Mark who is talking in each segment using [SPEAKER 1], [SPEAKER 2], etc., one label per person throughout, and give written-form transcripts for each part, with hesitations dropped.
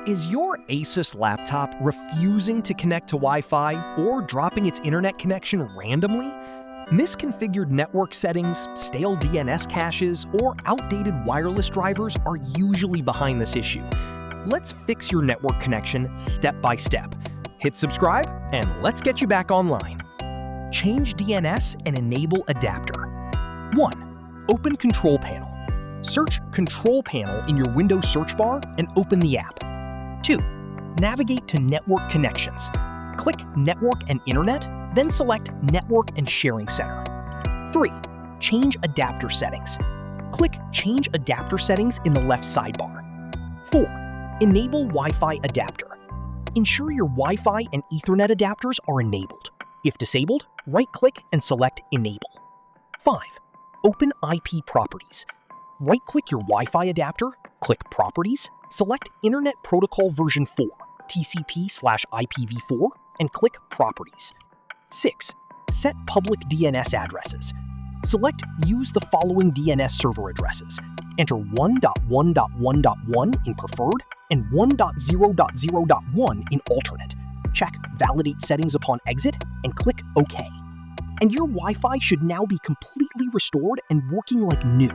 [SPEAKER 1] Is your ASUS laptop refusing to connect to Wi-Fi or dropping its internet connection randomly? Misconfigured network settings, stale DNS caches, or outdated wireless drivers are usually behind this issue. Let's fix your network connection step by step. Hit subscribe, and let's get you back online. Change DNS and enable adapter. 1. Open Control Panel. Search Control Panel in your Windows search bar and open the app. 2. Navigate to Network Connections. Click Network and Internet, then select Network and Sharing Center. 3. Change Adapter Settings. Click Change Adapter Settings in the left sidebar. 4. Enable Wi-Fi Adapter. Ensure your Wi-Fi and Ethernet adapters are enabled. If disabled, right-click and select Enable. 5. Open IP Properties. Right-click your Wi-Fi adapter, click Properties, select Internet Protocol version 4, TCP/IPv4, and click Properties. 6. Set public DNS addresses. Select Use the following DNS server addresses. Enter 1.1.1.1 in preferred and 1.0.0.1 in alternate. Check Validate Settings upon exit and click OK. And your Wi-Fi should now be completely restored and working like new.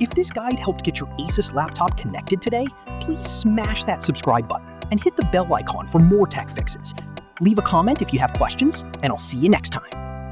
[SPEAKER 1] If this guide helped get your ASUS laptop connected today, please smash that subscribe button and hit the bell icon for more tech fixes. Leave a comment if you have questions, and I'll see you next time.